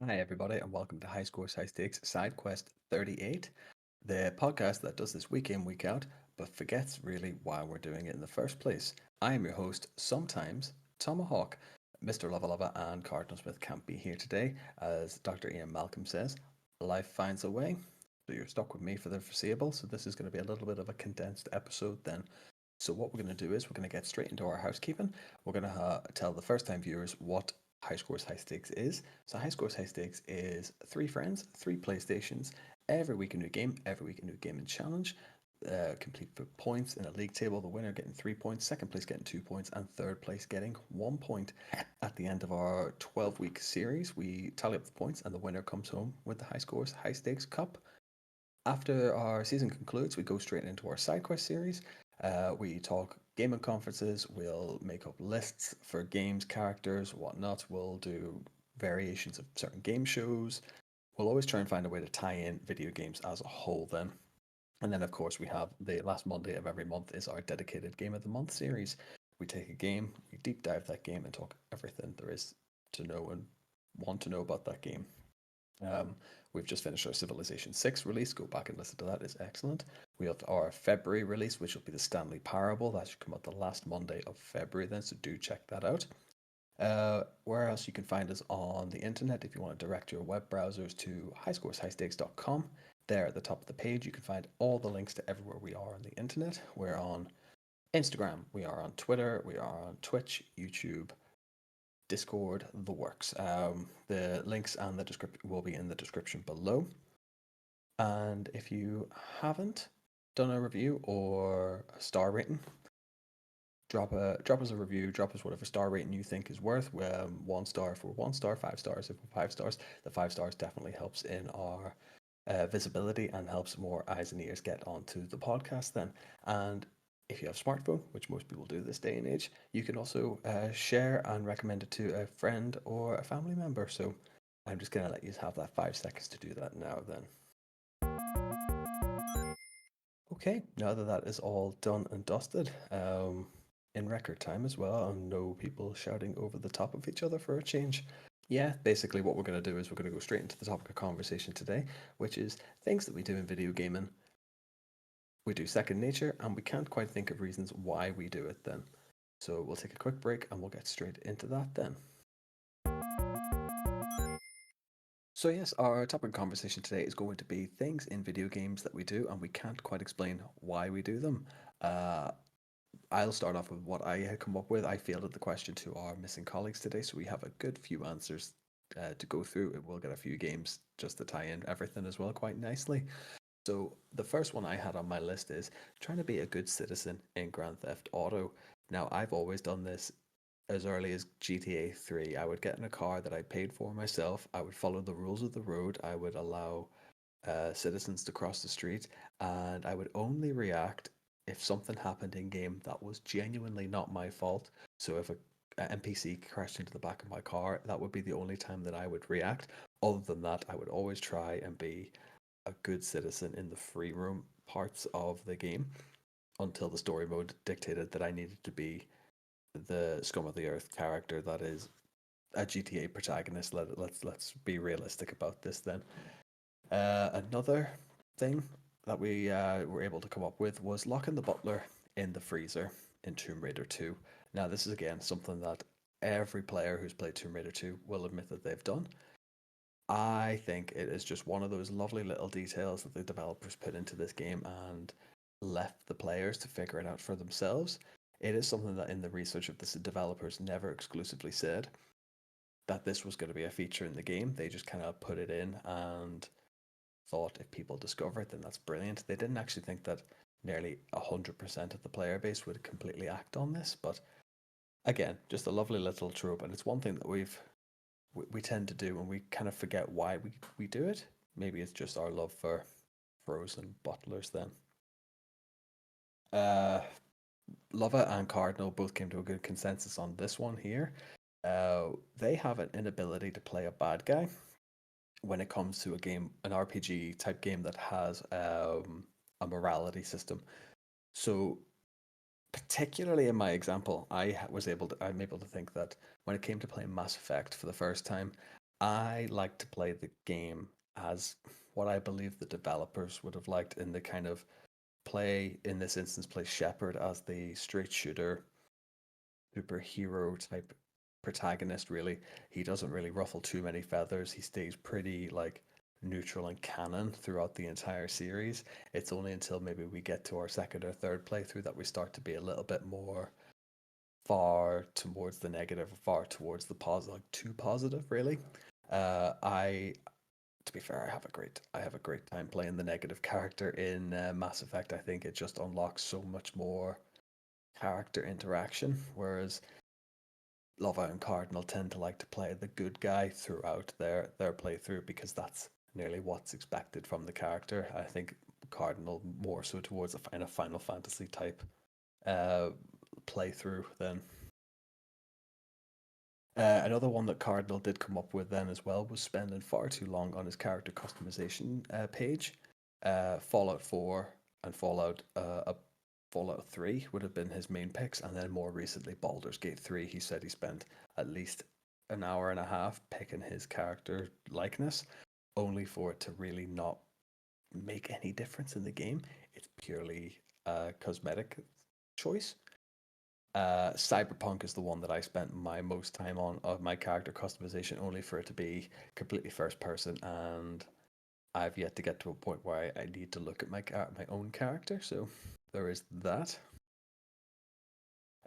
Hi, everybody, and welcome to High Scores, High Stakes Side Quest 38, the podcast that does this week in, week out, but forgets really why we're doing it in the first place. I am your host, sometimes Tomahawk. Mr. Lava Lava and Cardinal Smith can't be here today, as Dr. Ian Malcolm says, life finds a way. So you're stuck with me for the foreseeable, so this is going to be a little bit of a condensed episode then. So what we're going to do is we're going to get straight into our housekeeping. We're going to tell the first time viewers what High Scores High Stakes is. So High Scores High Stakes is three friends, three PlayStations, every week a new game, every week a new game and challenge. Complete for points in a league table. The winner getting 3 points, second place getting 2 points, and third place getting 1 point. At the end of our 12-week series, we tally up the points, and the winner comes home with the High Scores High Stakes Cup. After our season concludes, we go straight into our side quest series. We talk gaming conferences, we'll make up lists for games, characters, whatnot. We'll do variations of certain game shows. We'll always try and find a way to tie in video games as a whole then. And then, of course, we have the last Monday of every month is our dedicated Game of the Month series. We take a game, we deep dive that game, and talk everything there is to know and want to know about that game. Um, we've just finished our Civilization 6 release. Go back and listen to that. It's excellent. We have our February release, which will be the Stanley Parable. That should come out the last Monday of February then, so do check that out. Where else you can find us on the internet if you want to direct your web browsers to highscoreshighstakes.com. There at the top of the page, you can find all the links to everywhere we are on the internet. We're on Instagram, we are on Twitter, we are on Twitch, YouTube, Discord, the works. The links and the description will be in the description below. And if you haven't done a review or a star rating, drop us a review. Drop us whatever star rating you think is worth. 1 star for 1 star, 5 stars if we're 5 stars. The 5 stars definitely helps in our visibility and helps more eyes and ears get onto the podcast then. And if you have a smartphone, which most people do this day and age, you can also share and recommend it to a friend or a family member. So I'm just going to let you have that 5 seconds to do that now then. Okay, now that that is all done and dusted, in record time as well, and no people shouting over the top of each other for a change. Yeah, basically what we're going to do is we're going to go straight into the topic of conversation today, which is things that we do in video gaming. We do second nature, and we can't quite think of reasons why we do it then. So we'll take a quick break and we'll get straight into that then. So yes, our topic of conversation today is going to be things in video games that we do and we can't quite explain why we do them. I'll start off with what I had come up with. I fielded the question to our missing colleagues today, so we have a good few answers to go through. We'll get a few games just to tie in everything as well quite nicely. So the first one I had on my list is trying to be a good citizen in Grand Theft Auto. Now, I've always done this as early as GTA 3. I would get in a car that I paid for myself. I would follow the rules of the road. I would allow citizens to cross the street, and I would only react if something happened in game that was genuinely not my fault. So if a NPC crashed into the back of my car, that would be the only time that I would react. Other than that, I would always try and be a good citizen in the free roam parts of the game until the story mode dictated that I needed to be the scum of the earth character that is a GTA protagonist. Let's be realistic about this then. Another thing that we were able to come up with was locking the butler in the freezer in Tomb Raider 2. Now, this is again something that every player who's played Tomb Raider 2 will admit that they've done. I think it is just one of those lovely little details that the developers put into this game and left the players to figure it out for themselves. It is something that in the research of the developers never exclusively said that this was going to be a feature in the game. They just kind of put it in and thought if people discover it, then that's brilliant. They didn't actually think that nearly 100% of the player base would completely act on this, but again, just a lovely little trope, and it's one thing that we tend to do and we kind of forget why we do it. Maybe it's just our love for frozen butlers then. Uh, Lava and Cardinal both came to a good consensus on this one here. They have an inability to play a bad guy when it comes to a game, an RPG type game that has a morality system. So, particularly in my example, I'm able to think that when it came to playing Mass Effect for the first time, I like to play the game as what I believe the developers would have liked in the kind of play, in this instance, play Shepard as the straight shooter superhero type protagonist. Really, he doesn't really ruffle too many feathers. He stays pretty like neutral and canon throughout the entire series. It's only until maybe we get to our second or third playthrough that we start to be a little bit more far towards the negative, far towards the positive, like too positive, really. I To be fair, I have a great time playing the negative character in Mass Effect. I think it just unlocks so much more character interaction, whereas Lova and Cardinal tend to like to play the good guy throughout their playthrough because that's nearly what's expected from the character. I think Cardinal more so towards a kind of Final Fantasy type uh, playthrough than another one that Cardinal did come up with then as well was spending far too long on his character customization page. Fallout 4 and Fallout 3 would have been his main picks, and then more recently Baldur's Gate 3. He said he spent at least an hour and a half picking his character likeness, only for it to really not make any difference in the game. It's purely a cosmetic choice. Cyberpunk is the one that I spent my most time on of my character customization, only for it to be completely first person, and I've yet to get to a point where I need to look at my own character. So there is that.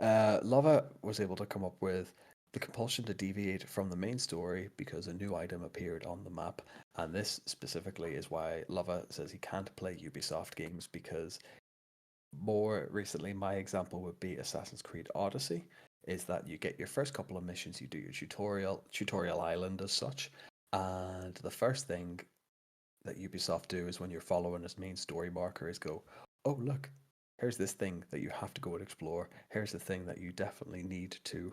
Lava was able to come up with the compulsion to deviate from the main story because a new item appeared on the map, and this specifically is why Lava says he can't play Ubisoft games because more recently, my example would be Assassin's Creed Odyssey. Is that you get your first couple of missions, you do your tutorial island as such, and the first thing that Ubisoft do is when you're following this main story marker is go, oh look, here's this thing that you have to go and explore. Here's the thing that you definitely need to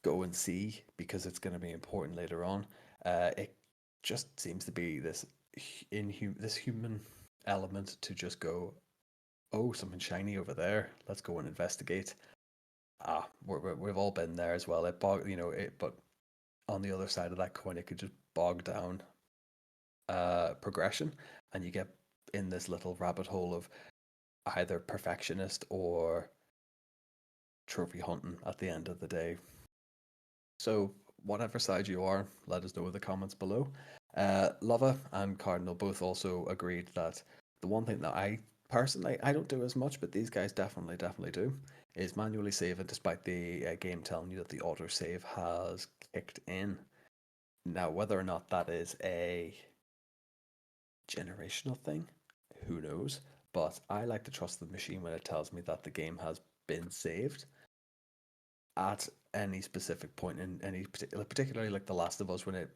go and see because it's going to be important later on. It just seems to be this human element to just go, oh, something shiny over there. Let's go and investigate. We've all been there as well. But on the other side of that coin, it could just bog down progression, and you get in this little rabbit hole of either perfectionist or trophy hunting at the end of the day. So, whatever side you are, let us know in the comments below. Lava and Cardinal both also agreed that the one thing that I personally I don't do as much, but these guys definitely do, is manually saving despite the game telling you that the auto save has kicked in. Now, whether or not that is a generational thing, who knows? But I like to trust the machine when it tells me that the game has been saved at any specific point in any particular, particularly like The Last of Us when it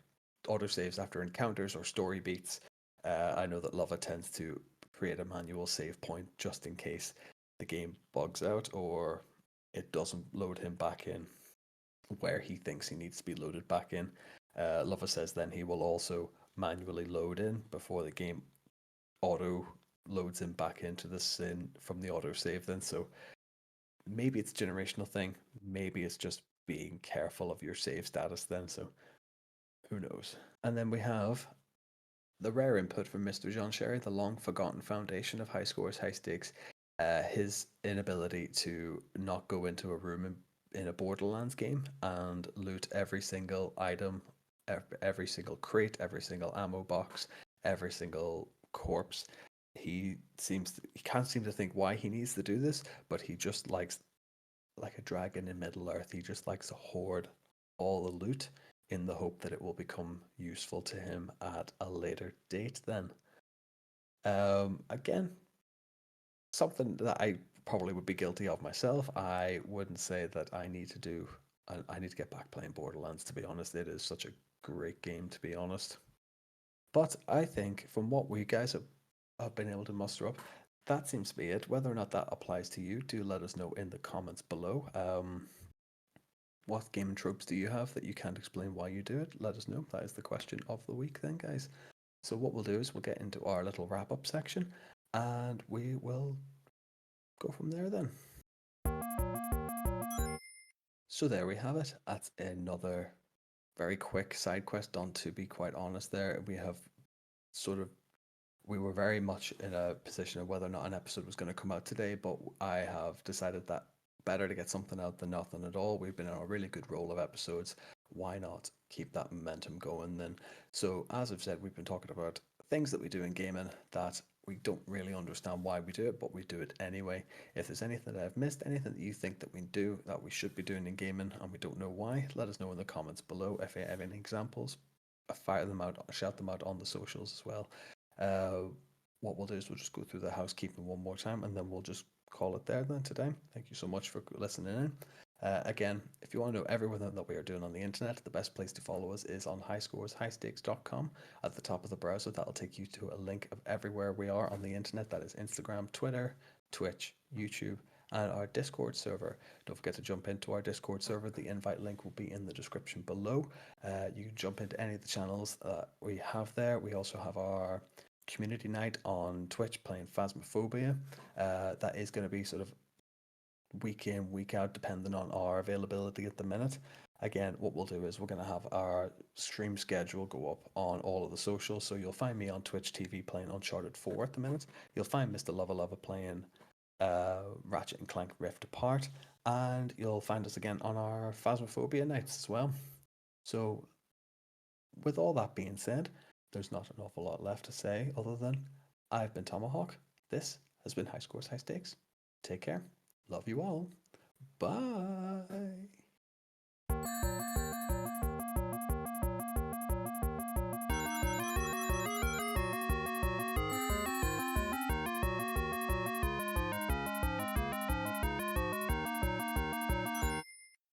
autosaves after encounters or story beats. I know that Lava tends to create a manual save point just in case the game bugs out or it doesn't load him back in where he thinks he needs to be loaded back in. Lava says then he will also manually load in before the game auto loads him back into the sin from the auto save then. So maybe it's a generational thing, maybe it's just being careful of your save status then. So who knows? And then we have the rare input from Mr. Jean Sherry, the long forgotten foundation of high scores, high stakes. His inability to not go into a room in a Borderlands game and loot every single item, every single crate, every single ammo box, every single corpse. He can't seem to think why he needs to do this, but he just likes like a dragon in Middle Earth. He just likes to hoard all the loot in the hope that it will become useful to him at a later date. Then, again, something that I probably would be guilty of myself. I wouldn't say that I need to do. I need to get back playing Borderlands. To be honest, it is such a great game. To be honest, but I think from what we guys have been able to muster up, that seems to be it. Whether or not that applies to you, do let us know in the comments below. What gaming tropes do you have that you can't explain why you do it? Let us know. That is the question of the week, then, guys. So, what we'll do is we'll get into our little wrap up section and we will go from there then. So, there we have it. That's another very quick side quest done, to be quite honest. There, we have sort of we were very much in a position of whether or not an episode was going to come out today, but I have decided that better to get something out than nothing at all. We've been on a really good roll of episodes. Why not keep that momentum going then? So, as I've said, we've been talking about things that we do in gaming that we don't really understand why we do it, but we do it anyway. If there's anything that I've missed, anything that you think that we do that we should be doing in gaming and we don't know why, let us know in the comments below. If you have any examples, fire them out, shout them out on the socials as well. Uh, what we'll do is we'll just go through the housekeeping one more time and then we'll just call it there then today. Thank you so much for listening in. Again, if you want to know everything that we are doing on the internet, the best place to follow us is on highscoreshighstakes.com. At the top of the browser, that'll take you to a link of everywhere we are on the internet. That is Instagram, Twitter, Twitch, YouTube, and our Discord server. Don't forget to jump into our Discord server. The invite link will be in the description below. You can jump into any of the channels that we have there. We also have our community night on Twitch playing Phasmophobia. That is going to be sort of week in, week out, depending on our availability at the minute. Again, what we'll do is we're going to have our stream schedule go up on all of the socials. So you'll find me on Twitch TV playing Uncharted 4 at the minute. You'll find Mr. Lava Lava playing Ratchet and Clank Rift Apart. And you'll find us again on our Phasmophobia nights as well. So, with all that being said, there's not an awful lot left to say other than I've been Tomahawk. This has been High Scores, High Stakes. Take care. Love you all. Bye.